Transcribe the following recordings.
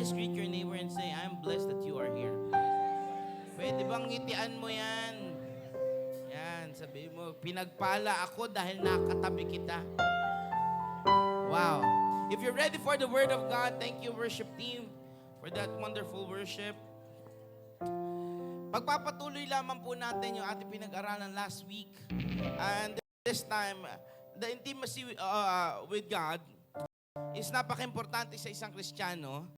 just greet your neighbor and say, I'm blessed that you are here. Pwede bang ngitian mo yan? Yan, sabi mo, pinagpala ako dahil nakatabi kita. Wow. If you're ready for the Word of God, thank you worship team for that wonderful worship. Pagpapatuloy lamang po natin yung ating pinag-aralan last week. And this time, the intimacy with God is napaka-importante sa isang Kristiyano.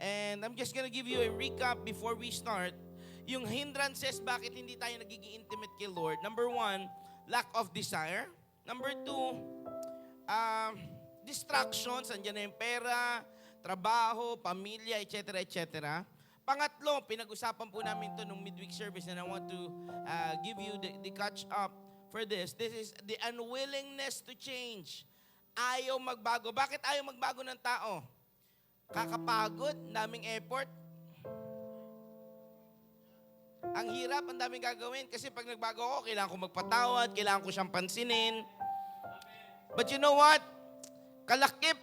And I'm just gonna give you a recap before we start. Yung hindrances, bakit hindi tayo nagiging intimate kay Lord. Number 1, lack of desire. Number 2, distractions, andyan na yung pera, trabaho, pamilya, etc., etc. Pangatlo, pinag-usapan po namin ito nung midweek service and I want to give you the catch up for this. This is the unwillingness to change. Ayaw magbago. Bakit ayaw magbago ng tao? Kakapagod, daming effort. Ang hirap, ang daming gagawin. Kasi pag nagbago ako, kailangan ko magpatawad, kailangan ko siyang pansinin. But you know what? Kalakip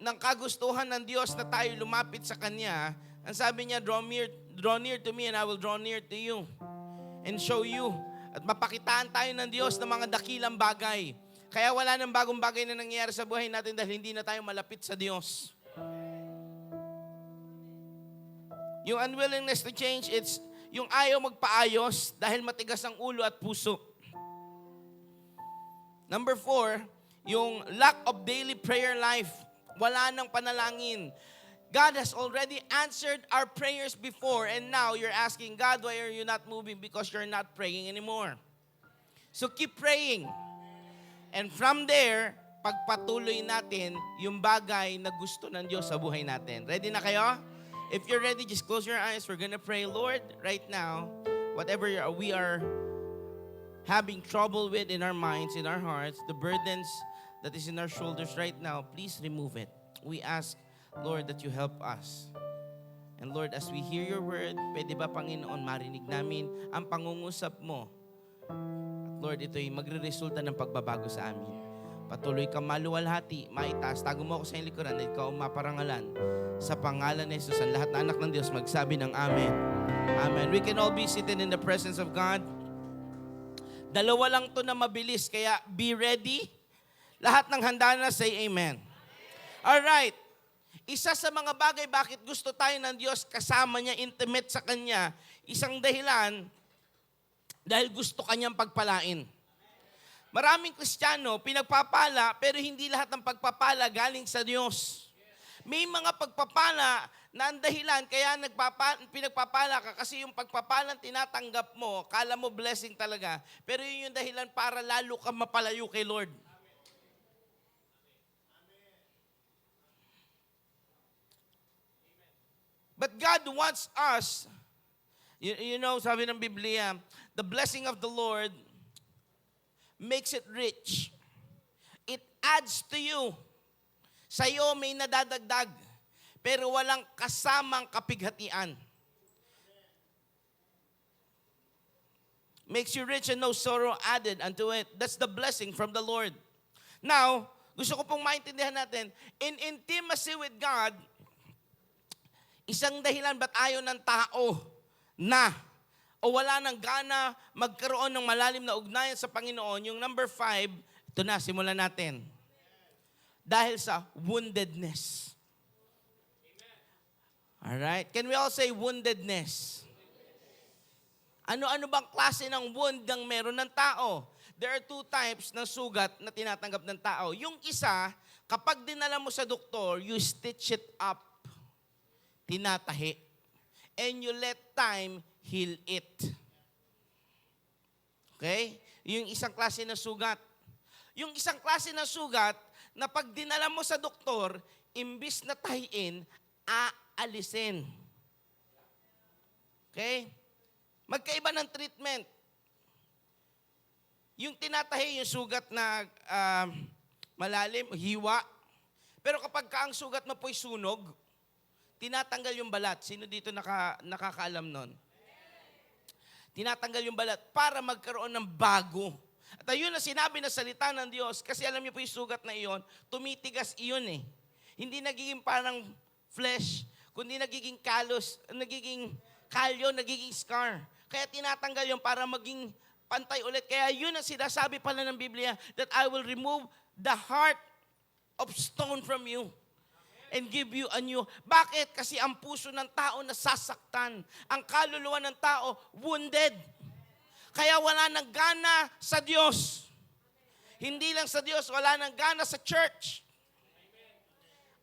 ng kagustuhan ng Diyos na tayo lumapit sa Kanya, ang sabi niya, draw near to me and I will draw near to you and show you. At mapakitaan tayo ng Diyos ng mga dakilang bagay. Kaya wala nang bagong bagay na nangyayari sa buhay natin dahil hindi na tayo malapit sa Diyos. Yung unwillingness to change, it's yung ayaw magpaayos dahil matigas ang ulo at puso. Number 4, yung lack of daily prayer life. Wala nang panalangin. God has already answered our prayers before and now you're asking, God, why are you not moving? Because you're not praying anymore. So keep praying. And from there, pagpatuloy natin yung bagay na gusto ng Diyos sa buhay natin. Ready na kayo? If you're ready, just close your eyes. We're gonna pray, Lord, right now, whatever we are having trouble with in our minds, in our hearts, the burdens that is in our shoulders right now, please remove it. We ask, Lord, that you help us. And Lord, as we hear your word, pwede ba, Panginoon, marinig namin ang pangungusap mo? At Lord, ito'y magre-resulta ng pagbabago sa amin. Patuloy kang maluwalhati, maitaas. Tago mo ako sa iyong likuran at ikaw maparangalan. Sa pangalan ni Jesus, ang lahat na anak ng Diyos magsabi ng Amen. Amen. We can all be seated in the presence of God. Dalawa lang to na mabilis, kaya be ready. Lahat ng handa na, say Amen. Alright. Isa sa mga bagay bakit gusto tayo ng Diyos kasama niya, intimate sa Kanya, isang dahilan, dahil gusto Kanyang pagpalain. Maraming Kristiyano, pinagpapala, pero hindi lahat ng pagpapala galing sa Diyos. May mga pagpapala na ang dahilan, kaya pinagpapala ka kasi yung pagpapalang tinatanggap mo, kala mo blessing talaga, pero yun yung dahilan para lalo ka mapalayo kay Lord. But God wants us, you know, sabi ng Biblia, the blessing of the Lord makes it rich. It adds to you. Sa iyo may nadadagdag, pero walang kasamang kapighatian. Makes you rich and no sorrow added unto it. That's the blessing from the Lord. Now, gusto ko pong maintindihan natin, in intimacy with God, isang dahilan ba't ayaw ng tao na o wala ng gana magkaroon ng malalim na ugnayan sa Panginoon, yung number 5, ito na, simulan natin. Dahil sa woundedness. Alright? Can we all say woundedness? Ano-ano bang klase ng wound ang meron ng tao? There are 2 types ng sugat na tinatanggap ng tao. Yung isa, kapag dinala mo sa doktor, you stitch it up. Tinatahi. And you let time heal it. Okay? Yung isang klase ng sugat. Yung isang klase ng sugat na pag dinala mo sa doktor, imbis na tahiin, aalisin. Okay? Magkaiba ng treatment. Yung tinatahi, yung sugat na malalim, hiwa. Pero kapag ang sugat mo po'y sunog, tinatanggal yung balat. Sino dito nakakaalam nun? Tinatanggal yung balat para magkaroon ng bago. At ayun na sinabi na salita ng Diyos, kasi alam niyo po yung sugat na iyon, tumitigas iyon eh. Hindi nagiging parang flesh, kundi nagiging kalos, nagiging kalyo, nagiging scar. Kaya tinatanggal yun para maging pantay ulit. Kaya yun ang sinasabi pala ng Biblia, that I will remove the heart of stone from you and give you a new. Bakit? Kasi ang puso ng tao nasasaktan. Ang kaluluwa ng tao wounded. Kaya wala nang gana sa Diyos. Hindi lang sa Diyos, wala nang gana sa church.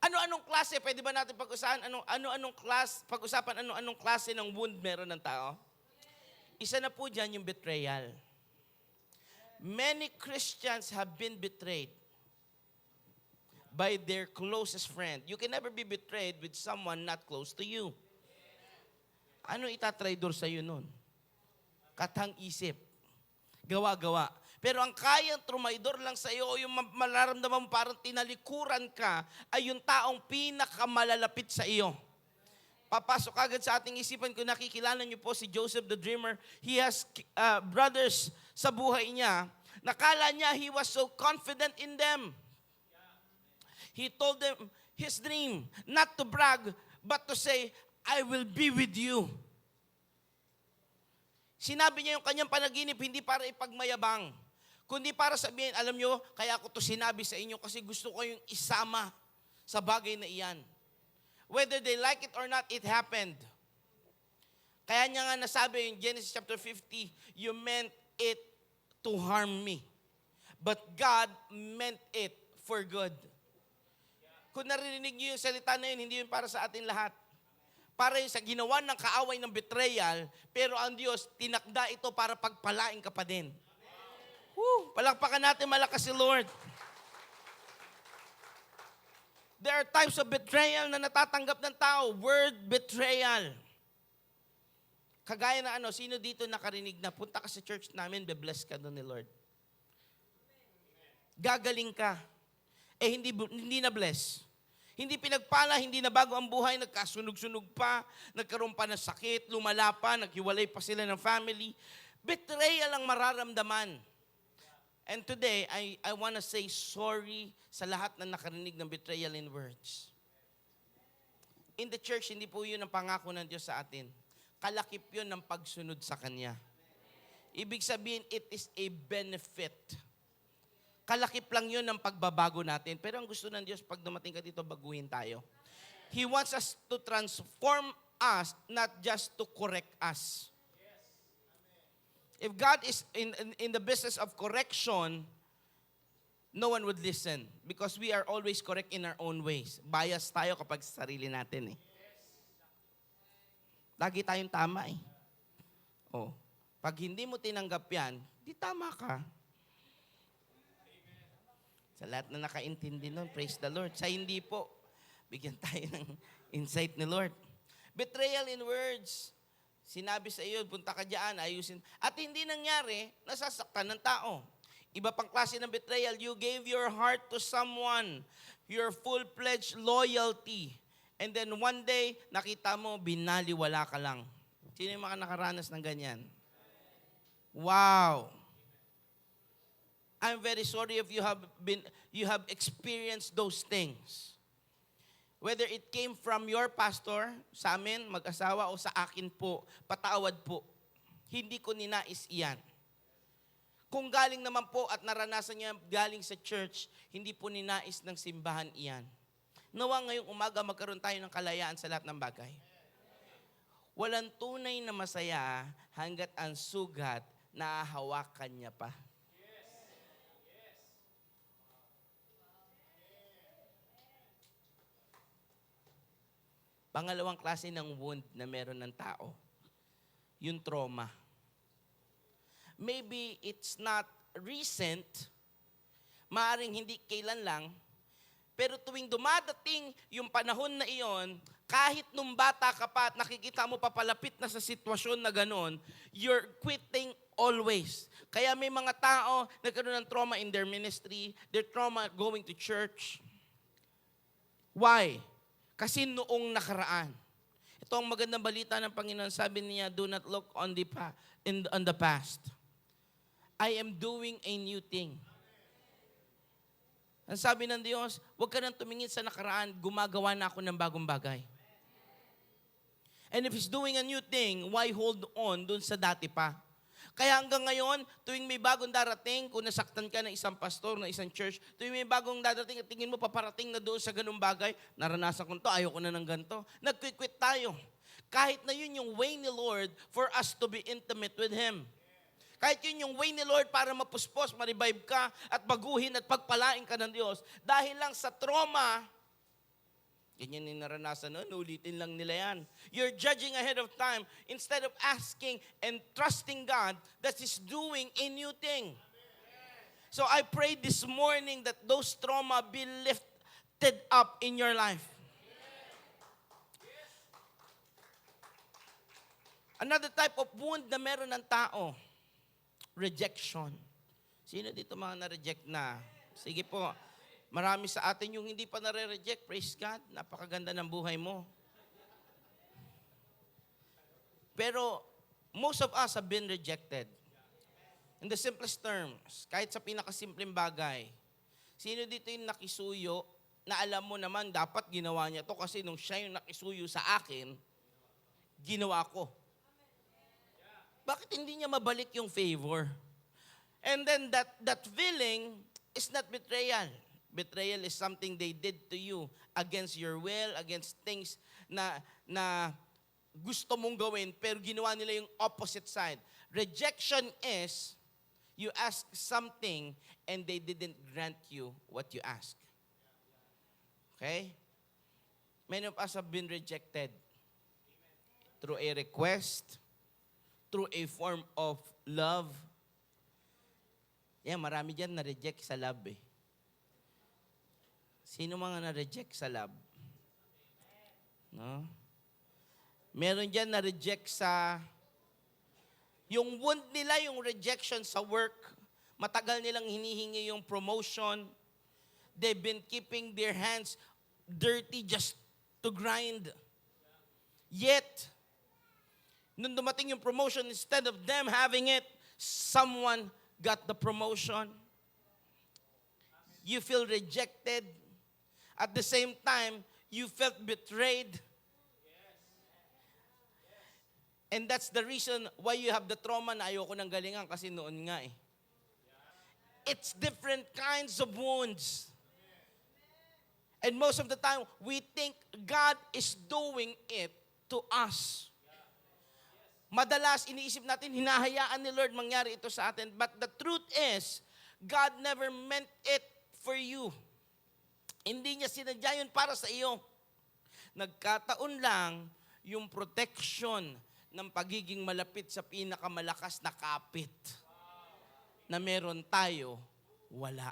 Ano-anong klase? Pwede ba natin pag-usapan? Ano-anong klase ng wound meron ng tao? Isa na po dyan yung betrayal. Many Christians have been betrayed by their closest friend. You can never be betrayed with someone not close to you. Ano itatraidor sa'yo nun? Katang isip. Gawa-gawa. Pero ang kayang trumaidor lang sa iyo o yung mararamdaman mo parang tinalikuran ka ay yung taong pinakamalalapit sa iyo. Papasok agad sa ating isipan kung nakikilala niyo po si Joseph the Dreamer. He has brothers sa buhay niya. Nakala niya he was so confident in them. He told them his dream, not to brag, but to say, I will be with you. Sinabi niya yung kanyang panaginip, hindi para ipagmayabang, kundi para sabihin, alam nyo, kaya ako to sinabi sa inyo kasi gusto ko yung isama sa bagay na iyan. Whether they like it or not, it happened. Kaya niya nga nasabi in Genesis chapter 50, you meant it to harm me. But God meant it for good. Kung narinig niyo yung salita na yun, hindi yun para sa atin lahat. Para yun sa ginawa ng kaaway ng betrayal, pero ang Diyos, tinakda ito para pagpalain ka pa din. Woo! Palakpakan natin malakas si Lord. There are types of betrayal na natatanggap ng tao. Word betrayal. Kagaya na sino dito nakarinig na punta ka sa church namin, be-bless ka doon ni Lord. Gagaling ka. Hindi na bless. Hindi pinagpala, hindi na bago ang buhay, nagkasunog-sunog pa, nagkaroon pa ng sakit, lumala pa, naghiwalay pa sila ng family. Betrayal ang mararamdaman. And today, I want to say sorry sa lahat na nakarinig ng betrayal in words. In the church, hindi po yun ang pangako ng Diyos sa atin. Kalakip yun ng pagsunod sa Kanya. Ibig sabihin, it is a benefit. Kalakip lang yun ng pagbabago natin. Pero ang gusto ng Diyos, pag dumating ka dito, baguhin tayo. He wants us to transform us, not just to correct us. If God is in the business of correction, no one would listen because we are always correct in our own ways. Bias tayo kapag sa sarili natin . Lagi tayong tama . Pag hindi mo tinanggap yan, di tama ka. Sa lahat na nakaintindi nun, praise the Lord. Sa hindi po, bigyan tayo ng insight ni Lord. Betrayal in words. Sinabi sa iyo, punta ka dyan, ayusin. At hindi nangyari, nasasaktan ng tao. Iba pang klase ng betrayal, you gave your heart to someone, your full-pledged loyalty. And then one day, nakita mo, binaliwala ka lang. Sino yung mga nakaranas ng ganyan? Wow! I'm very sorry if you have experienced those things. Whether it came from your pastor, sa amin, mag-asawa, o sa akin po, patawad po. Hindi ko ninais iyan. Kung galing naman po at naranasan niya galing sa church, hindi po ninais ng simbahan iyan. Nawa ngayong umaga magkaroon tayo ng kalayaan sa lahat ng bagay. Walang tunay na masaya hanggat ang sugat nahahawakan niya pa. Pangalawang klase ng wound na meron ng tao, yung trauma. Maybe it's not recent, maaring hindi kailan lang, pero tuwing dumadating yung panahon na iyon, kahit nung bata ka pa at nakikita mo papalapit na sa sitwasyon na ganon, you're quitting always. Kaya may mga tao nagkaroon ng trauma in their ministry, their trauma going to church. Why? Kasi noong nakaraan. Ito ang magandang balita ng Panginoon. Sabi niya, do not look on the past. I am doing a new thing. Ang sabi ng Diyos, huwag ka nang tumingin sa nakaraan, gumagawa na ako ng bagong bagay. And if He's doing a new thing, why hold on dun sa dati pa? Kaya hanggang ngayon, tuwing may bagong darating, kung nasaktan ka ng isang pastor, ng isang church, tuwing may bagong darating at tingin mo paparating na doon sa ganung bagay, naranasan ko to, ayoko na ng ganito. Nag-quit tayo. Kahit na yun yung way ni Lord for us to be intimate with Him. Kahit yun yung way ni Lord para mapuspos, ma-revive ka, at baguhin at pagpalain ka ng Diyos. Dahil lang sa trauma, ganyan yung naranasan nun, ulitin lang nila yan. You're judging ahead of time instead of asking and trusting God that He's doing a new thing. So I pray this morning that those trauma be lifted up in your life. Another type of wound na meron ng tao, rejection. Sino dito mga na-reject na? Sige po. Marami sa atin yung hindi pa nare-reject. Praise God. Napakaganda ng buhay mo. Pero most of us have been rejected. In the simplest terms, kahit sa pinakasimpleng bagay, sino dito yung nakisuyo na alam mo naman dapat ginawa niya to kasi nung siya yung nakisuyo sa akin, ginawa ko. Bakit hindi niya mabalik yung favor? And then that feeling is not betrayal. Betrayal is something they did to you against your will, against things na gusto mong gawin, pero ginawa nila yung opposite side. Rejection is, you ask something and they didn't grant you what you ask. Okay? Many of us have been rejected through a request, through a form of love. Marami dyan na-reject sa love eh. Sino mga na-reject sa love? No? Meron dyan na-reject sa... Yung wound nila, yung rejection sa work, matagal nilang hinihingi yung promotion. They've been keeping their hands dirty just to grind. Yet, nung dumating yung promotion, instead of them having it, someone got the promotion. You feel rejected. At the same time, you felt betrayed. And that's the reason why you have the trauma na ayoko ng galingan kasi noon nga eh. It's different kinds of wounds. And most of the time, we think God is doing it to us. Madalas, iniisip natin, hinahayaan ni Lord mangyari ito sa atin. But the truth is, God never meant it for you. Hindi niya sinadya yun para sa iyo. Nagkataon lang yung protection ng pagiging malapit sa pinakamalakas na kapit na meron tayo, wala.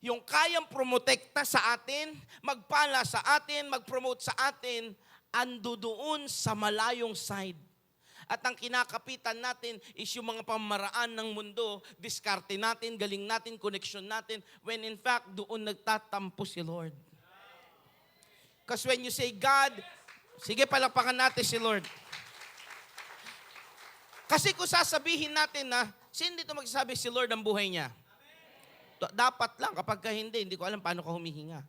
Yung kayang promotekta sa atin, magpala sa atin, mag-promote sa atin, ando doon sa malayong side. At ang kinakapitan natin is yung mga pamaraan ng mundo, diskarte natin, galing natin, connection natin, when in fact, doon nagtatampo si Lord. Because when you say, God, sige, palakpakan natin si Lord. Kasi kung sasabihin natin na, sino dito magsasabi si Lord ang buhay niya? Dapat lang, kapag hindi ko alam paano ka humihinga.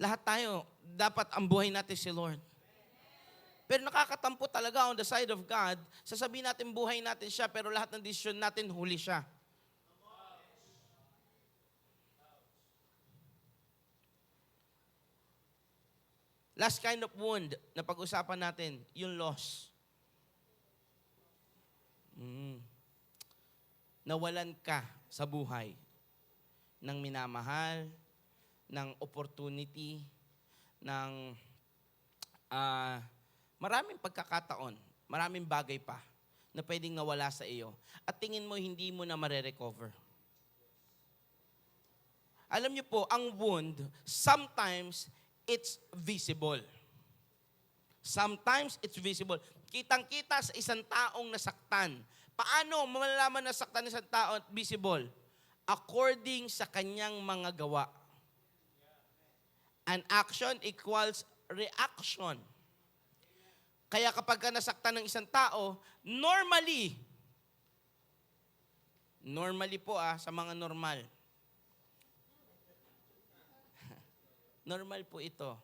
Lahat tayo, dapat ang buhay natin si Lord. Pero nakakatampo talaga on the side of God, sasabihin natin buhay natin siya, pero lahat ng desisyon natin, huli siya. Last kind of wound na pag-usapan natin, yung loss. Nawalan ka sa buhay ng minamahal, ng opportunity, ng maraming pagkakataon, maraming bagay pa na pwedeng nawala sa iyo at tingin mo hindi mo na mare-recover. Alam niyo po, ang wound, sometimes it's visible. Sometimes it's visible. Kitang-kita sa isang taong nasaktan. Paano malalaman na nasaktan ng isang tao at visible? According sa kanyang mga gawa. An action equals reaction. Kaya kapag ka nasaktan ng isang tao, normally po sa mga normal. Normal po ito.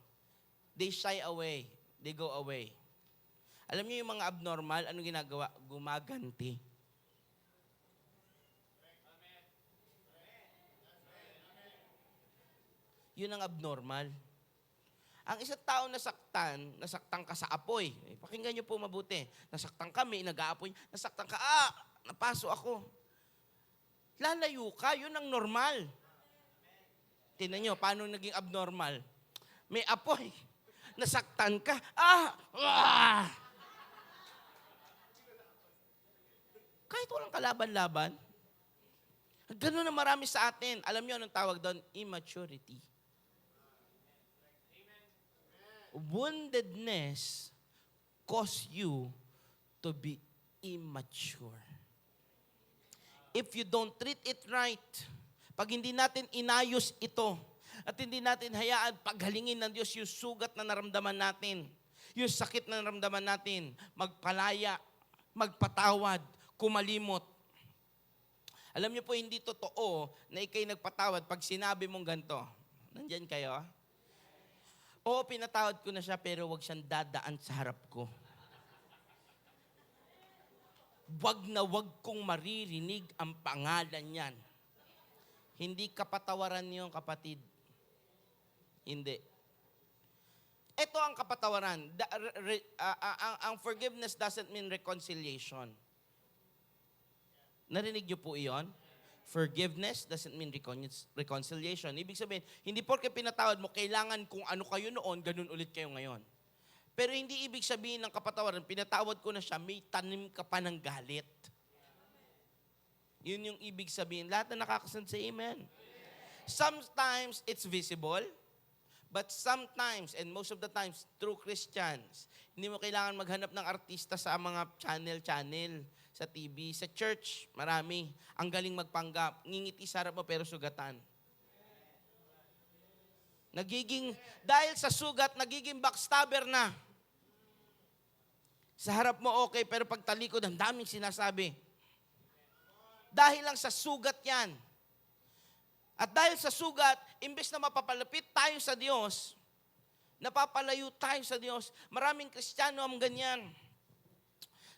they shy away. They go away. Alam niyo yung mga abnormal, anong ginagawa? Gumaganti. Yun ang abnormal. Ang isang tao nasaktan ka sa apoy. Pakinggan niyo po mabuti. Nasaktan kami, nag-aapoy. Nasaktan ka, napaso ako. Lalayo ka, yun ang normal. Tingnan niyo, paano naging abnormal? May apoy. Nasaktan ka, Kahit walang kalaban-laban. Ganun na marami sa atin. Alam niyo anong tawag doon? Immaturity. Woundedness cause you to be immature. If you don't treat it right, pag hindi natin inayos ito, at hindi natin hayaan paghalingin ng Diyos yung sugat na naramdaman natin, yung sakit na naramdaman natin, magpalaya, magpatawad, kumalimot. Alam niyo po, hindi totoo na ikay nagpatawad pag sinabi mong ganito. Nandyan kayo? Oo, pinatawad ko na siya, pero wag siyang dadaan sa harap ko. Wag na wag kong maririnig ang pangalan niyan. Hindi kapatawaran niyo, kapatid. Hindi. Ito ang kapatawaran. Ang forgiveness doesn't mean reconciliation. Narinig niyo po iyon? Forgiveness doesn't mean reconciliation. Ibig sabihin, hindi porke pinatawad mo, kailangan kung ano kayo noon, ganun ulit kayo ngayon. Pero hindi ibig sabihin ng kapatawaran, pinatawad ko na siya, may tanim ka pa ng galit. Yun yung ibig sabihin. Lahat na nakakasan sa amen. Sometimes it's visible, but sometimes, and most of the times, through Christians, hindi mo kailangan maghanap ng artista sa mga channel, sa TV, sa church, marami. Ang galing magpanggap. Ngingiti sa harap mo pero sugatan. Dahil sa sugat, nagiging backstabber na. Sa harap mo okay, pero pag talikod, ang daming sinasabi. Dahil lang sa sugat yan. At dahil sa sugat, imbes na mapapalapit tayo sa Diyos, napapalayo tayo sa Diyos. Maraming Kristiyano ang ganyan.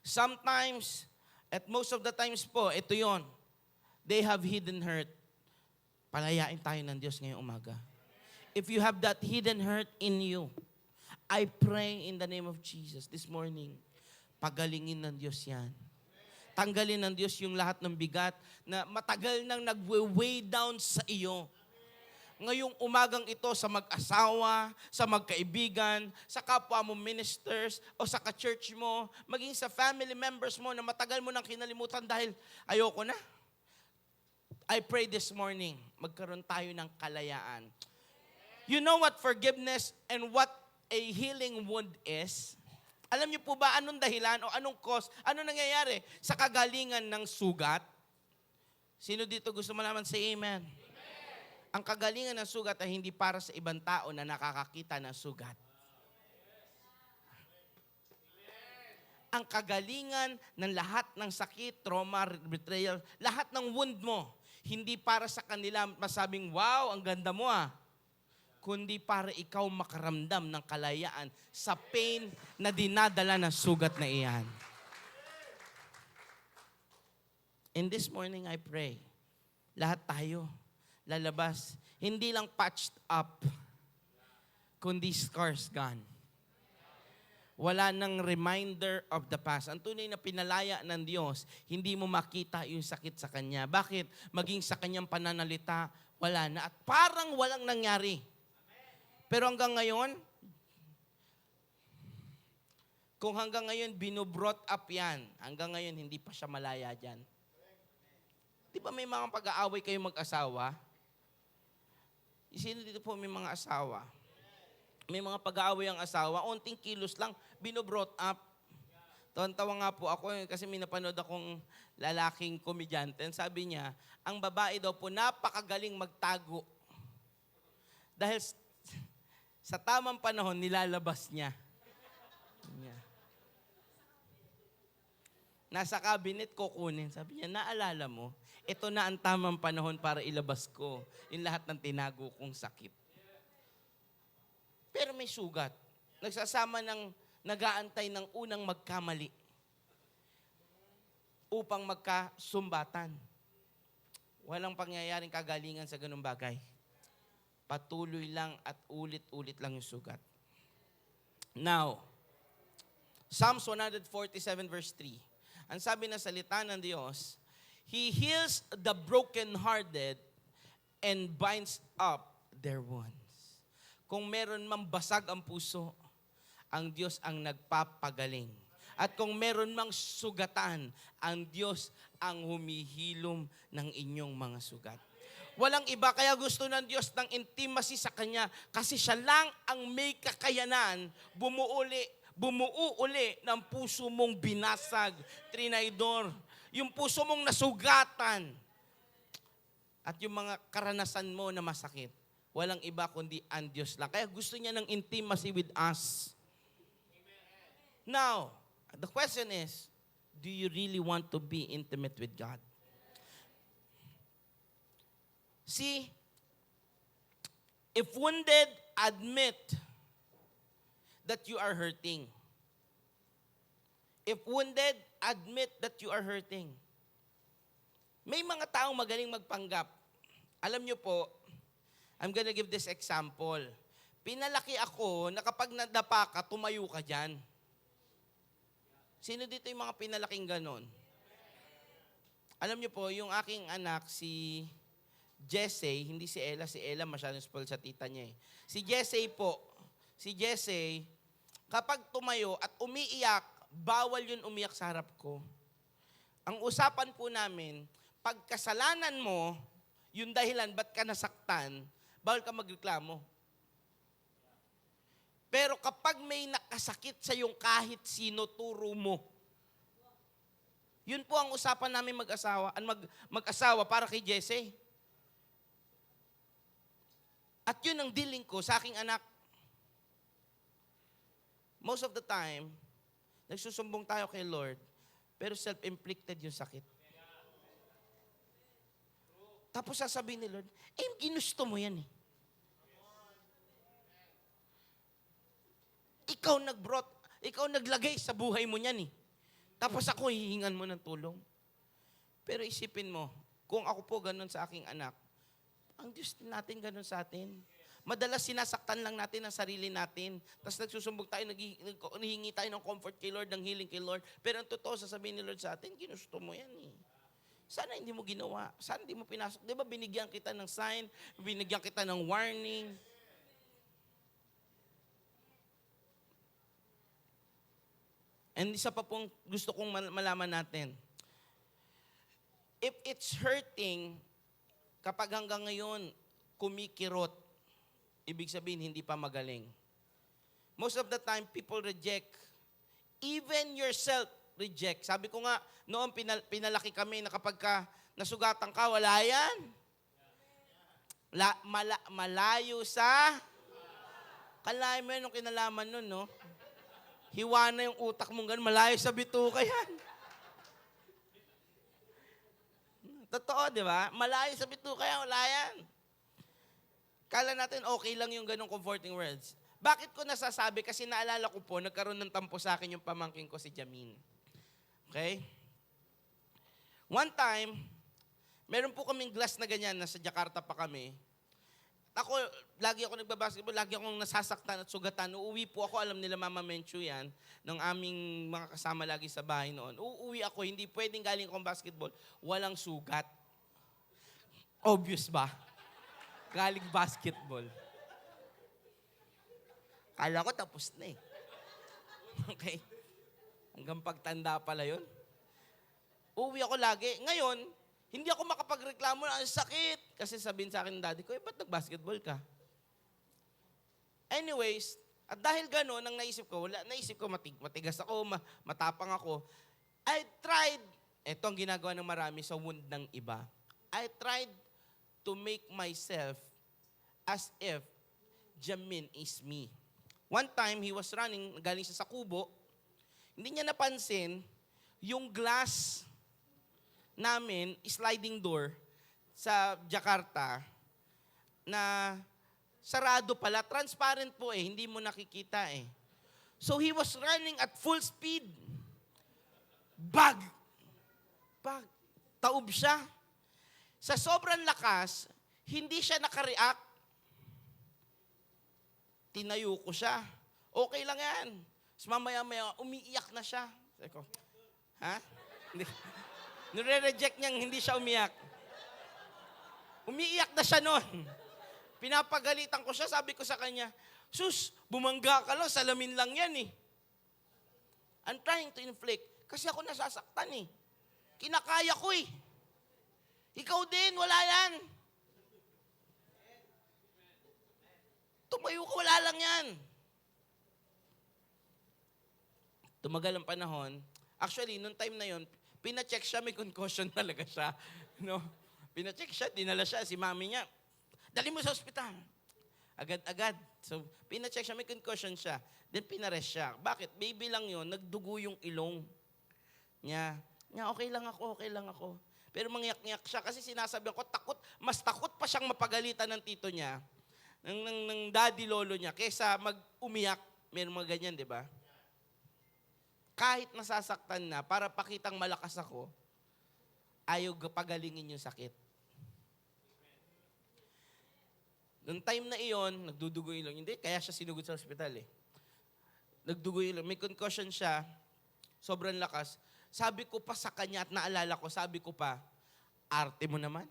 Sometimes, at most of the times po, ito yon. They have hidden hurt. Palayain tayo ng Diyos ngayong umaga. If you have that hidden hurt in you, I pray in the name of Jesus this morning, pagalingin ng Diyos yan. Tanggalin ng Diyos yung lahat ng bigat na matagal nang nag-weigh down sa iyo. Ngayong umagang ito sa mag-asawa, sa magkaibigan, sa kapwa mo ministers, o sa ka-church mo, maging sa family members mo na matagal mo nang kinalimutan dahil ayoko na. I pray this morning, magkaroon tayo ng kalayaan. You know what forgiveness and what a healing wound is? Alam niyo po ba anong dahilan o anong cause, ano nangyayari sa kagalingan ng sugat? Sino dito gusto malaman say amen? Ang kagalingan ng sugat ay hindi para sa ibang tao na nakakakita ng sugat. Ang kagalingan ng lahat ng sakit, trauma, betrayal, lahat ng wound mo, hindi para sa kanila masabing, wow, ang ganda mo kundi para ikaw makaramdam ng kalayaan sa pain na dinadala ng sugat na iyan. And this morning I pray, lahat tayo, lalabas, hindi lang patched up, kundi scars gone. Wala nang reminder of the past. Ang tunay na pinalaya ng Diyos, hindi mo makita yung sakit sa Kanya. Bakit? Maging sa Kanyang pananalita, wala na. At parang walang nangyari. Pero hanggang ngayon, kung hanggang ngayon binubrought up yan, hanggang ngayon hindi pa siya malaya dyan. Di ba may mga pag-aaway kayong mag-asawa? Sino dito po may mga asawa? May mga pag-aaway ang asawa, onting kilos lang, binobrought up. Tawa nga po ako kasi may napanood akong lalaking komedyante. Sabi niya, ang babae daw po napakagaling magtago. Dahil sa tamang panahon, nilalabas niya. Nasa cabinet, kukunin. Sabi niya, naalala mo, ito na ang tamang panahon para ilabas ko yung lahat ng tinago kong sakit. Pero may sugat. nagsasama ng nag-aantay ng unang magkamali upang magkasumbatan. Walang pangyayaring kagalingan sa ganung bagay. Patuloy lang at ulit-ulit lang yung sugat. Now, Psalms 147 verse 3. Ang sabi ng salita ng Diyos, He heals the brokenhearted and binds up their wounds. Kung meron mang basag ang puso, ang Diyos ang nagpapagaling. At kung meron mang sugatan, ang Diyos ang humihilom ng inyong mga sugat. Walang iba, kaya gusto ng Diyos ng intimacy sa Kanya kasi siya lang ang may kakayanan bumuo uli ng puso mong binasag, trinaydor, yung puso mong nasugatan, at yung mga karanasan mo na masakit. Walang iba kundi ang Diyos lang. Kaya gusto niya ng intimacy with us. Now, the question is, do you really want to be intimate with God? See, if wounded, admit that you are hurting. If wounded, admit that you are hurting. May mga taong magaling magpanggap. Alam niyo po, I'm gonna give this example. Pinalaki ako na kapag nadapa ka, tumayo ka dyan. Sino dito yung mga pinalaking ganon? Alam niyo po, yung aking anak, si Jesse, hindi si Ella masyadong spoiled sa tita niya eh. Si Jesse, kapag tumayo at umiiyak, bawal yun umiyak sa harap ko. Ang usapan po namin, pag kasalanan mo, yung dahilan ba't ka nasaktan, bawal ka magreklamo. Pero kapag may nakasakit sa yung kahit sino, turo mo. Yun po ang usapan namin mag-asawa para kay Jesse. At yun ang dealing ko sa aking anak. Most of the time, nagsusumbong tayo kay Lord, pero self-inflicted yung sakit. Tapos sasabihin ni Lord, ginusto mo yan eh. Ikaw naglagay sa buhay mo niyan eh. Tapos ako hihingan mo ng tulong. Pero isipin mo, kung ako po ganun sa aking anak, ang Diyos natin ganun sa atin. Madalas sinasaktan lang natin ang sarili natin. Tapos nagsusumbog tayo, naghihingi tayo ng comfort kay Lord, ng healing kay Lord. Pero ang totoo, sasabihin ni Lord sa atin, ginusto mo yan eh. Sana hindi mo ginawa. Sana hindi mo pinasok. Di ba binigyan kita ng sign? Binigyan kita ng warning? And isa pa pong gusto kong malaman natin. If it's hurting, kapag hanggang ngayon, kumikirot, ibig sabihin, hindi pa magaling. Most of the time, people reject. Even yourself reject. Sabi ko nga, noon pinalaki kami na kapag nasugatan ka, wala yan. Malayo sa... Kalahin mo yun nung kinalaman nun, no? Hiwa na yung utak mong ganun, malayo sa bituka yan. Totoo, di ba? Malayo sa bituka yan, wala yan. Kala natin okay lang yung ganong comforting words. Bakit ko nasasabi? Kasi naalala ko po, nagkaroon ng tampo sa akin yung pamangkin ko si Jamin. Okay? One time, meron po kaming glass na ganyan, nasa Jakarta pa kami. Ako, lagi ako nagbabasketball, lagi akong nasasaktan at sugatan. Uuwi po ako, alam nila Mama Menchu yan, ng aming mga kasama lagi sa bahay noon. Uuwi ako, hindi pwedeng galing akong basketball, walang sugat. Obvious ba? Galing basketball. Kala ko tapos na eh. Okay? Hanggang pagtanda pala yun. Uuwi ako lagi. Ngayon, hindi ako makapagreklamo na ang sakit. Kasi sabihin sa akin ng daddy ko, ba't nag-basketball ka? Anyways, at dahil gano'n, ang naisip ko matigas ako, matapang ako. I tried, ito ang ginagawa ng marami sa wound ng iba. I tried to make myself as if Jamin is me. One time, he was running, galing siya sa kubo. Hindi niya napansin yung glass namin, sliding door sa Jakarta na sarado pala. Transparent po eh, hindi mo nakikita eh. So he was running at full speed. Bag! Bag! Taob siya. Sa sobrang lakas, hindi siya nakareact. Tinayo ko siya. Okay lang yan. Tapos mamaya-maya, umiiyak na siya. Sabi ko, ha? Nire-reject niyang hindi siya umiyak. Umiiyak na siya noon. Pinapagalitan ko siya, sabi ko sa kanya, sus, bumangga ka lang, salamin lang yan eh. I'm trying to inflict. Kasi ako nasasaktan eh. Kinakaya ko eh. Ikaw din, wala yan. Tumayo ka, wala lang yan. Tumagal ang panahon. Actually, nung time na yon, pina-check siya, may concussion talaga siya. No? Pina-check siya, dinala siya, si mami niya, dali mo sa ospital. Agad-agad. So, pina-check siya, may concussion siya. Then, pinarest siya. Bakit? Baby lang yon, nagdugo yung ilong niya. Okay lang ako. Pero mangyak-ngyak siya kasi sinasabi ko, mas takot pa siyang mapagalitan ng tito niya, ng daddy lolo niya, kaysa mag-umiyak. Meron mga ganyan, di ba? Kahit nasasaktan na, para pakitang malakas ako, ayaw pagalingin yung sakit. Noong time na iyon, nagdudugo yung ilong. Hindi, kaya siya sinugod sa ospital eh. Nagdugo yung ilong. May concussion siya, sobrang lakas. Sabi ko pa sa kanya at naalala ko, sabi ko pa, arte mo naman.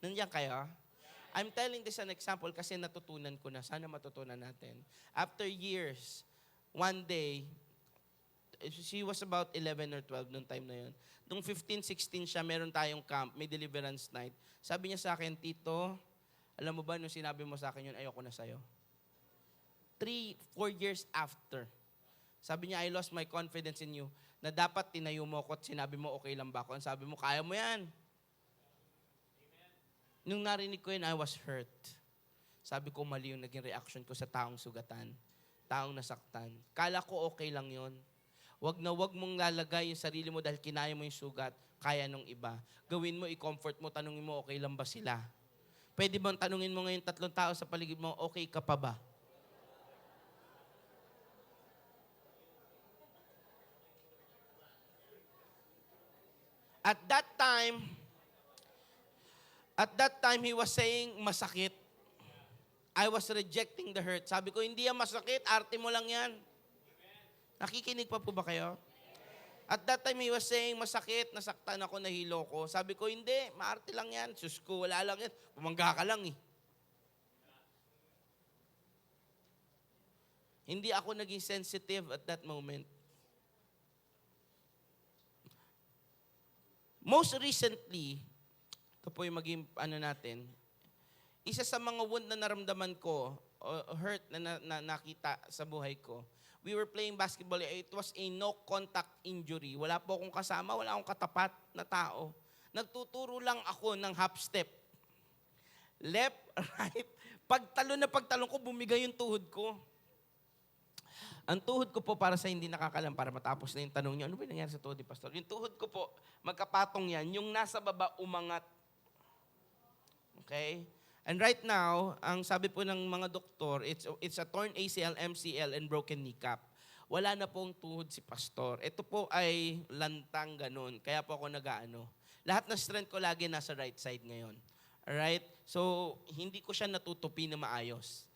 Nandiyan kayo? I'm telling this an example kasi natutunan ko na. Sana matutunan natin. After years, one day, she was about 11 or 12 noong time na yun. Nung 15, 16 siya, meron tayong camp, may deliverance night. Sabi niya sa akin, Tito, alam mo ba nung sinabi mo sa akin yun, ayoko na sa'yo. 3, 4 years after. Sabi niya, I lost my confidence in you, na dapat tinayo mo ako at sinabi mo, okay lang ba ako? Ang sabi mo, kaya mo yan. Nung narinig ko yun, I was hurt. Sabi ko, mali yung naging reaction ko sa taong sugatan, taong nasaktan. Kala ko okay lang yon. Wag na wag mong lalagay yung sarili mo dahil kinaya mo yung sugat, kaya nung iba. Gawin mo, i-comfort mo, tanungin mo, okay lang ba sila? Pwede bang tanungin mo ngayon 3 tao sa paligid mo, okay ka pa ba? At that time, he was saying, masakit. I was rejecting the hurt. Sabi ko, hindi yan masakit, arte mo lang yan. Nakikinig pa po ba kayo? At that time, he was saying, masakit, nasaktan ako, nahilo ko. Sabi ko, hindi, maarte lang yan. Sus ko, wala lang yan. Pumangga ka lang eh. Hindi ako naging sensitive at that moment. Most recently, ito po yung maging natin, isa sa mga wound na naramdaman ko, o hurt na nakita sa buhay ko, we were playing basketball. It was a no-contact injury. Wala po akong kasama, wala akong katapat na tao. Nagtuturo lang ako ng half step. Left, right. Pagtalon ko, bumigay yung tuhod ko. Ang tuhod ko po, para sa hindi nakakalam, para matapos na yung tanong niyo, ano ba nangyari sa tuhod ni Pastor? Yung tuhod ko po, magkapatong yan, yung nasa baba umangat. Okay? And right now, ang sabi po ng mga doktor, it's a torn ACL, MCL, and broken kneecap. Wala na pong tuhod si Pastor. Ito po ay lantang ganun. Kaya po ako nag-aano. Lahat ng strength ko lagi nasa right side ngayon. Alright? So, hindi ko siya natutupi na maayos.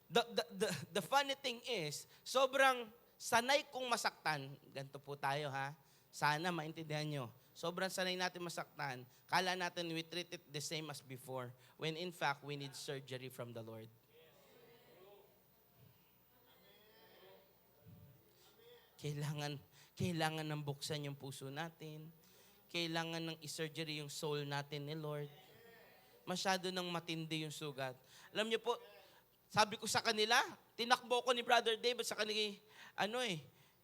The funny thing is, sobrang sanay kong masaktan. Ganito po tayo ha. Sana maintindihan nyo. Sobrang sanay natin masaktan. Kala natin we treat it the same as before. When in fact, we need surgery from the Lord. Kailangan ng buksan yung puso natin. Kailangan ng i-surgery yung soul natin ni Lord. Masyado nang matindi yung sugat. Alam niyo po, sabi ko sa kanila, tinakbo ko ni Brother Dave at sa kanila,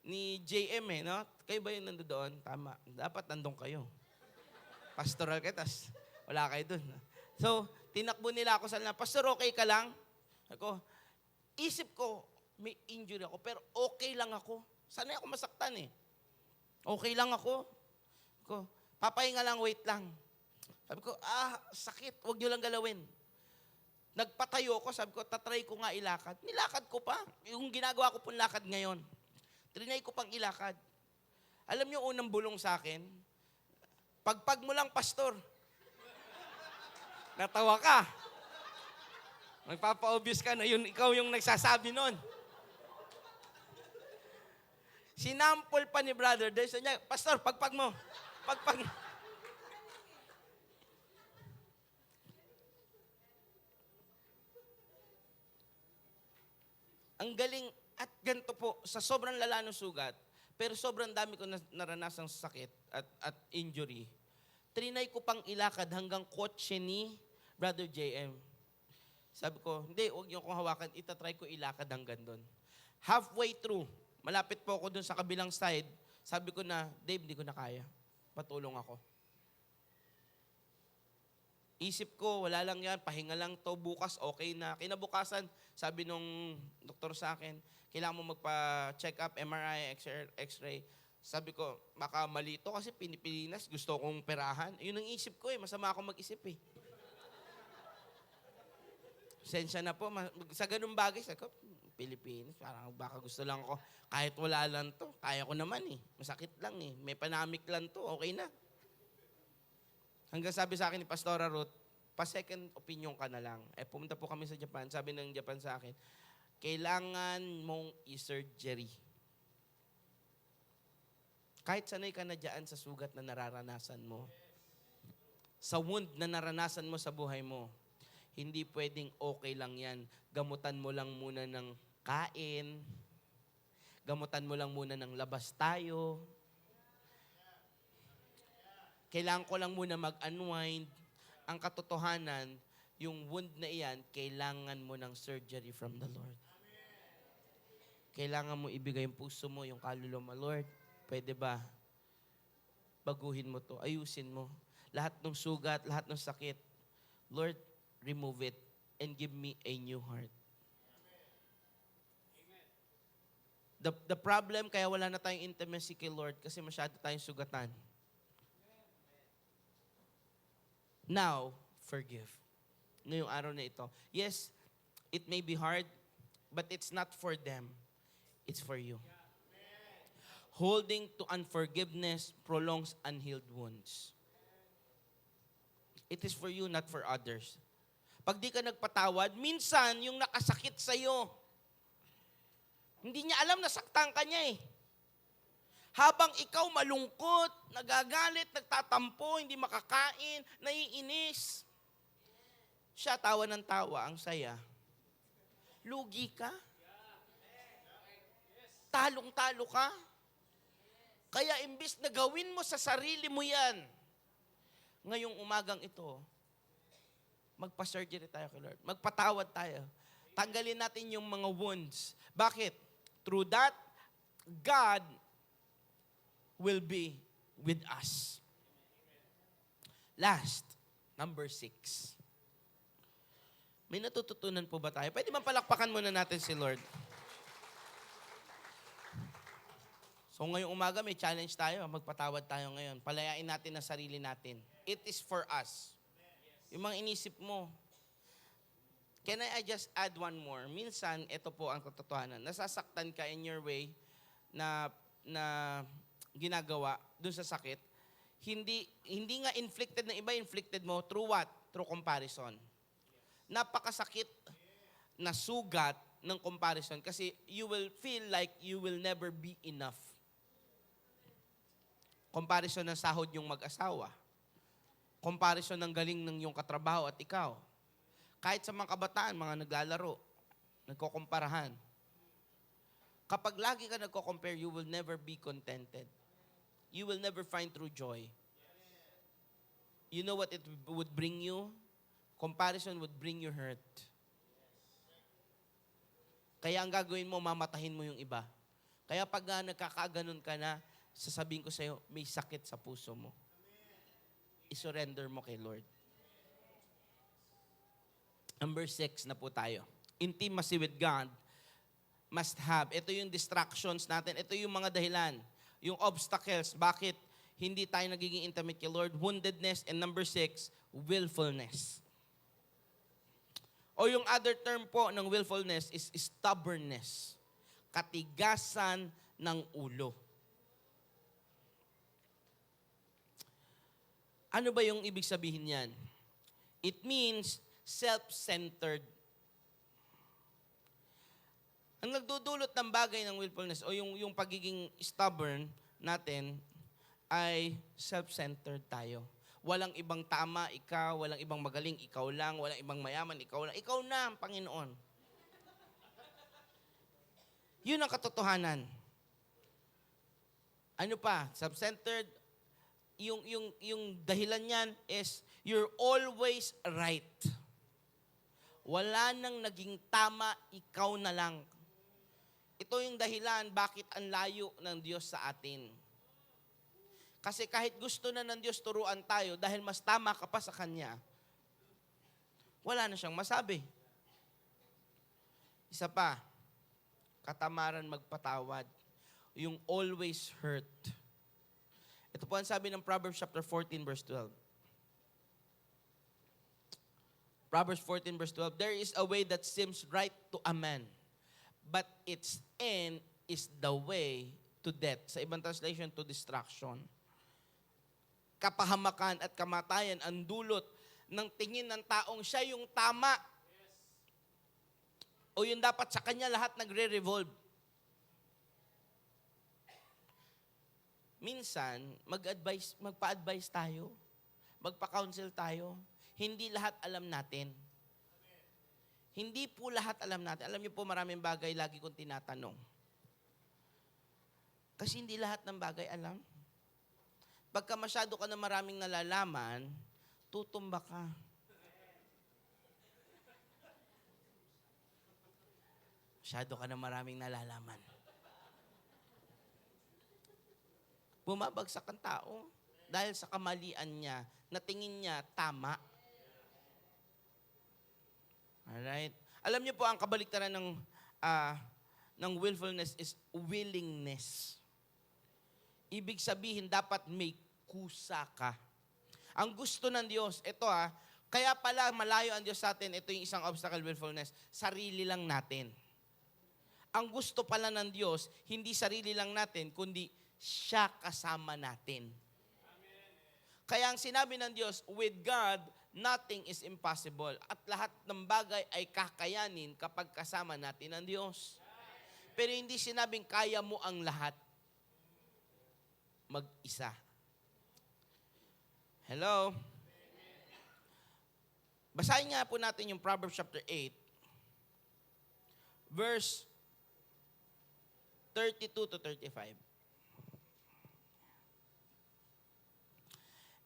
ni JM no? Kayo ba yung nandoon? Tama. Dapat nandun kayo. Pastoral kayo, tas wala kayo dun. So, tinakbo nila ako sa nila, Pastor, okay ka lang? Ako, isip ko, may injury ako, pero okay lang ako. Sanay ako masaktan eh. Okay lang ako. Papahinga lang, wait lang. Sabi ko, sakit, huwag nyo lang galawin. Nagpatayo ko, sabi ko, tatry ko nga ilakad. Nilakad ko pa. Yung ginagawa ko pong lakad ngayon. Trinay ko pang ilakad. Alam niyo, unang bulong sa akin, pagpag mo lang, pastor. Natawa ka. Magpapa-obvious ka na yun, ikaw yung nagsasabi nun. Sinampol pa ni brother, dahil sa niya, pastor, pagpag mo. Pagpag. Ang galing, at ganito po, sa sobrang lala ng sugat, pero sobrang dami ko naranasang sakit at injury, trinay ko pang ilakad hanggang kotse ni Brother JM. Sabi ko, hindi, huwag niyo akong hawakan, itatry ko ilakad hanggang doon. Halfway through, malapit po ako doon sa kabilang side, sabi ko na, Dave, hindi ko na kaya. Patulong ako. Isip ko, wala lang yan, pahinga lang to, bukas okay na. Kinabukasan, sabi nung doktor sa akin, kailangan mo magpa-check up, MRI, X-ray. Sabi ko, baka mali to kasi Pilipinas, gusto kong perahan. Yun ang isip ko masama ako mag-isip Sensya na po, sa ganung bagay, sabi ko, Pilipinas, parang baka gusto lang ako, kahit wala lang to, kaya ko naman masakit lang may panamik lang to, okay na. Hanggang sabi sa akin ni Pastora Ruth, pa-second opinion ka na lang. Pumunta po kami sa Japan. Sabi ng Japan sa akin, kailangan mong i-surgery. Kahit sanay ka na dyan sa sugat na nararanasan mo, sa wound na naranasan mo sa buhay mo, hindi pwedeng okay lang yan. Gamutan mo lang muna ng kain, gamutan mo lang muna ng labas tayo, kailangan ko lang muna mag-unwind. Ang katotohanan, yung wound na iyan, kailangan mo ng surgery from the Lord. Kailangan mo ibigay yung puso mo, yung kaluluwa mo. Lord, pwede ba? Baguhin mo to, ayusin mo. Lahat ng sugat, lahat ng sakit, Lord, remove it and give me a new heart. The problem, kaya wala na tayong intimacy kay Lord kasi masyado tayong sugatan. Now, forgive. Ngayong araw na ito. Yes, it may be hard, but it's not for them. It's for you. Holding to unforgiveness prolongs unhealed wounds. It is for you, not for others. Pag di ka nagpatawad, minsan yung nakasakit sa'yo, hindi niya alam na saktan ka niya Habang ikaw malungkot, nagagalit, nagtatampo, hindi makakain, naiinis. Siya tawa ng tawa, ang saya. Lugi ka. Talong-talo ka. Kaya imbis na gawin mo sa sarili mo yan, ngayong umagang ito, magpa-surgery tayo kay Lord. Magpatawad tayo. Tanggalin natin yung mga wounds. Bakit? Through that, God will be with us. Last, number 6. May natututunan po ba tayo? Pwede man palakpakan muna natin si Lord. So ngayong umaga may challenge tayo. Magpatawad tayo ngayon. Palayain natin ang sarili natin. It is for us. Yung mga inisip mo. Can I just add one more? Minsan, ito po ang katotohanan. Nasasaktan ka in your way na ginagawa dun sa sakit, hindi nga inflicted ng iba, inflicted mo through what? Through comparison. Napakasakit na sugat ng comparison kasi you will feel like you will never be enough. Comparison ng sahod yung mag-asawa. Comparison ng galing ng yung katrabaho at ikaw. Kahit sa mga kabataan, mga naglalaro, nagkokomparahan. Kapag lagi ka nagko-compare, you will never be contented. You will never find true joy. You know what it would bring you? Comparison would bring you hurt. Kaya ang gagawin mo, mamatahin mo yung iba. Kaya pag nagkakaganon ka na, sasabihin ko sa'yo, may sakit sa puso mo. I-surrender mo kay Lord. Number 6 na po tayo. Intimacy with God must have. Ito yung distractions natin. Ito yung mga dahilan. Yung obstacles. Bakit hindi tayo nagiging intimate kay Lord? Woundedness. And number 6, willfulness. O yung other term po ng willfulness is stubbornness. Katigasan ng ulo. Ano ba yung ibig sabihin niyan? It means self-centered. Ang nagdudulot ng bagay ng willfulness o yung pagiging stubborn natin ay self-centered tayo. Walang ibang tama, ikaw. Walang ibang magaling, ikaw lang. Walang ibang mayaman, ikaw lang. Ikaw na ang Panginoon. Yun ang katotohanan. Ano pa? Self-centered. Yung dahilan niyan is you're always right. Wala nang naging tama, ikaw na lang. Ito yung dahilan bakit ang layo ng Diyos sa atin. Kasi kahit gusto na ng Diyos turuan tayo dahil mas tama ka pa sa Kanya, wala na siyang masabi. Isa pa, katamaran magpatawad. Yung always hurt. Ito po ang sabi ng Proverbs chapter 14 verse 12. Proverbs 14 verse 12, there is a way that seems right to a man, but its end is the way to death. Sa ibang translation, to destruction. Kapahamakan at kamatayan ang dulot ng tingin ng taong siya yung tama. O yung dapat sa kanya lahat nagre-revolve. Minsan, magpa-advise tayo, magpa-counsel tayo, hindi lahat alam natin. Hindi po lahat alam natin. Alam niyo po, maraming bagay lagi kong tinatanong. Kasi hindi lahat ng bagay alam. Pagka masyado ka na maraming nalalaman, tutumba ka. Masyado ka na maraming nalalaman. Bumabagsak ang tao dahil sa kamalian niya, na tingin niya tama. Alright? Alam niyo po, ang kabaliktaran ng willfulness is willingness. Ibig sabihin, dapat may kusa ka. Ang gusto ng Diyos, ito kaya pala malayo ang Diyos sa atin, ito yung isang obstacle, willfulness, sarili lang natin. Ang gusto pala ng Diyos, hindi sarili lang natin, kundi siya kasama natin. Amen. Kaya ang sinabi ng Diyos, with God, nothing is impossible. At lahat ng bagay ay kakayanin kapag kasama natin ang Diyos. Pero hindi sinabing kaya mo ang lahat. Mag-isa. Hello? Basahin nga po natin yung Proverbs chapter 8, verse 32 to 35.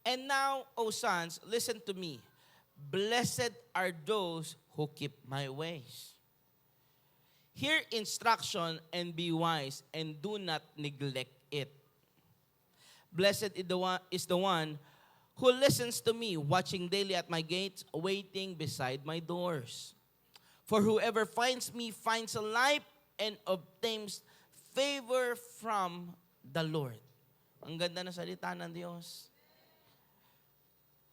And now, O sons, listen to me. Blessed are those who keep my ways. Hear instruction and be wise, and do not neglect it. Blessed is the one who listens to me, watching daily at my gates, waiting beside my doors. For whoever finds me finds a life and obtains favor from the Lord. Ang ganda na salita ng Diyos.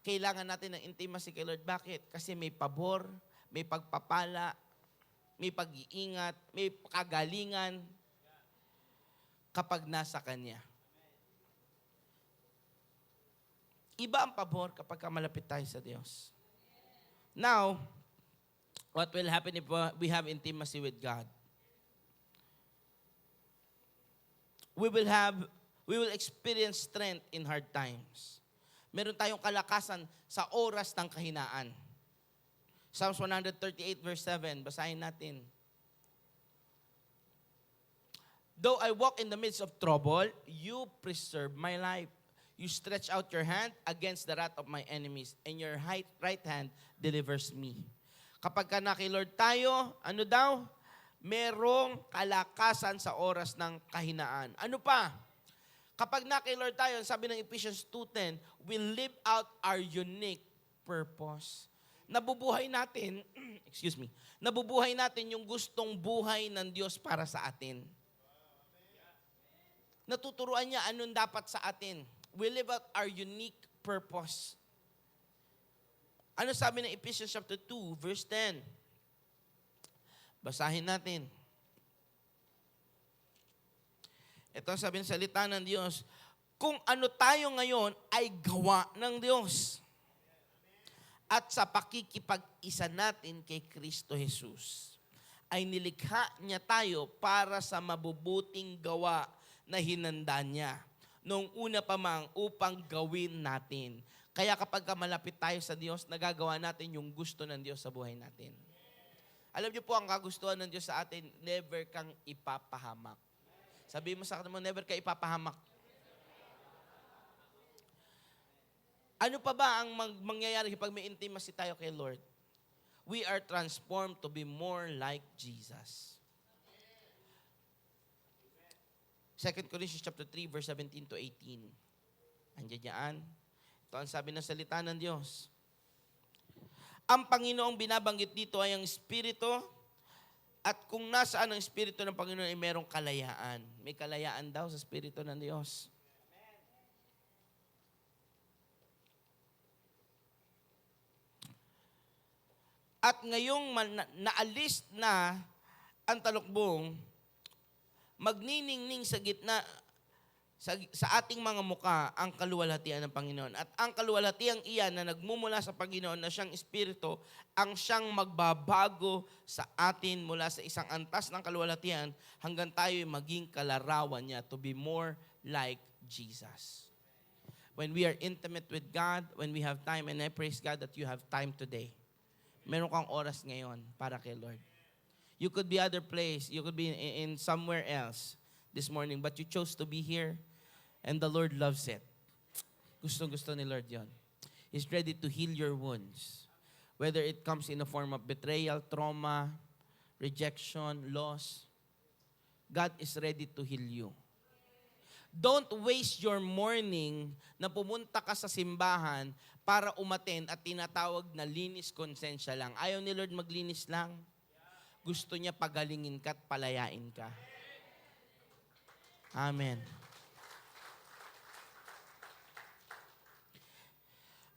Kailangan natin ng intimacy kay Lord. Bakit? Kasi may pabor, may pagpapala, may pag-iingat, may kagalingan kapag nasa Kanya. Iba ang pabor kapag malapit tayo sa Diyos. Now, what will happen if we have intimacy with God? We will experience strength in hard times. Meron tayong kalakasan sa oras ng kahinaan. Psalms 138 verse 7, basahin natin. Though I walk in the midst of trouble, you preserve my life. You stretch out your hand against the wrath of my enemies, and your right hand delivers me. Kapag na kay Lord tayo, ano daw? Merong kalakasan sa oras ng kahinaan. Ano pa? Kapag na kay Lord tayo, sabi ng Ephesians 2:10, we live out our unique purpose. Nabubuhay natin, nabubuhay natin yung gustong buhay ng Diyos para sa atin. Natuturuan niya anong dapat sa atin. We live out our unique purpose. Ano sabi ng Ephesians chapter 2, verse 10? Basahin natin. Ito ang sabi ng salita ng Diyos, kung ano tayo ngayon ay gawa ng Diyos. At sa pakikipag-isa natin kay Kristo Jesus, ay nilikha niya tayo para sa mabubuting gawa na hinanda niya noong una pa mang upang gawin natin. Kaya kapag malapit tayo sa Diyos, nagagawa natin yung gusto ng Diyos sa buhay natin. Alam niyo po, ang kagustuhan ng Diyos sa atin, never kang ipapahamak. Sabi mo sa kanila mo, never ka ipapahamak. Ano pa ba ang mangyayari pag may intimacy tayo kay Lord? We are transformed to be more like Jesus. 2 Corinthians chapter 3, verse 17 to 18. Andiyan yan. Ito ang sabi ng salita ng Diyos. Ang Panginoong binabanggit dito ay ang Espiritu, at kung nasaan ang Espiritu ng Panginoon ay merong kalayaan. May kalayaan daw sa Espiritu ng Diyos. At ngayong naalis na ang talukbong, magniningning sa gitna, sa ating mga muka ang kaluwalhatian ng Panginoon. At ang kaluwalhatiang iyan na nagmumula sa Panginoon na siyang Espiritu, ang siyang magbabago sa atin mula sa isang antas ng kaluwalhatian hanggang tayo maging kalarawan niya to be more like Jesus. When we are intimate with God, when we have time, and I praise God that you have time today. Meron kang oras ngayon para kay Lord. You could be other place, you could be in somewhere else this morning, but you chose to be here. And the Lord loves it. Gusto ni Lord yon. He's ready to heal your wounds. Whether it comes in the form of betrayal, trauma, rejection, loss, God is ready to heal you. Don't waste your morning na pumunta ka sa simbahan para umattend at tinatawag na linis konsensya lang. Ayaw ni Lord maglinis lang. Gusto niya pagalingin ka at palayain ka. Amen.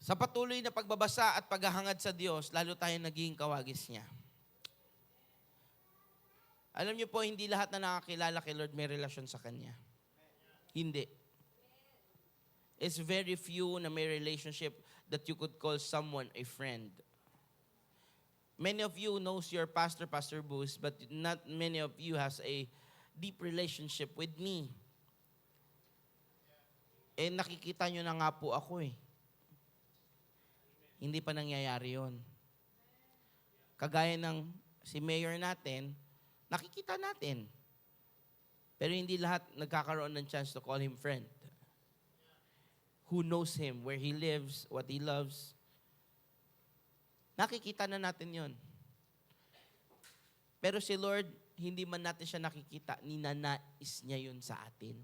Sa patuloy na pagbabasa at paghahangad sa Diyos, lalo tayo naging kawagis niya. Alam niyo po, hindi lahat na nakakilala kay Lord may relasyon sa Kanya. Hindi. It's very few na may relationship that you could call someone a friend. Many of you knows your pastor, Pastor Boost, but not many of you has a deep relationship with me. Eh, nakikita nyo na nga po ako eh. Hindi pa nangyayari yon. Kagaya ng si mayor natin, nakikita natin. Pero hindi lahat nagkakaroon ng chance to call him friend. Who knows him, where he lives, what he loves. Nakikita na natin yon. Pero si Lord, hindi man natin siya nakikita, ninanais niya yun sa atin.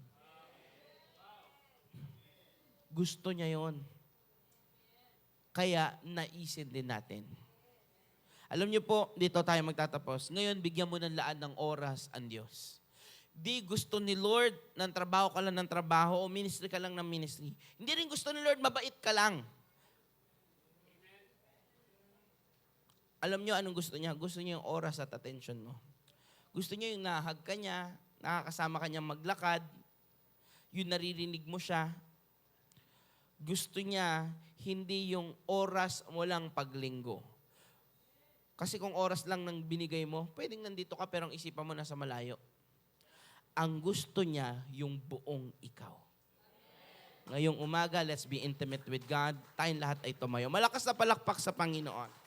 Gusto niya yon. Kaya naisin din natin. Alam niyo po, dito tayo magtatapos. Ngayon, bigyan mo ng laan ng oras ang Diyos. Di gusto ni Lord ng trabaho ka lang ng trabaho o ministry ka lang ng ministry. Hindi rin gusto ni Lord mabait ka lang. Alam niyo anong gusto niya? Gusto niya yung oras at attention mo. Gusto niya yung nahag ka niya, nakakasama ka niya maglakad, yung naririnig mo siya. Gusto niya hindi yung oras mo lang paglinggo. Kasi kung oras lang nang binigay mo, pwedeng nandito ka pero ang isipan mo nasa malayo. Ang gusto niya yung buong ikaw. Ngayong umaga, let's be intimate with God. Tayong lahat ay tumayo. Malakas na palakpak sa Panginoon.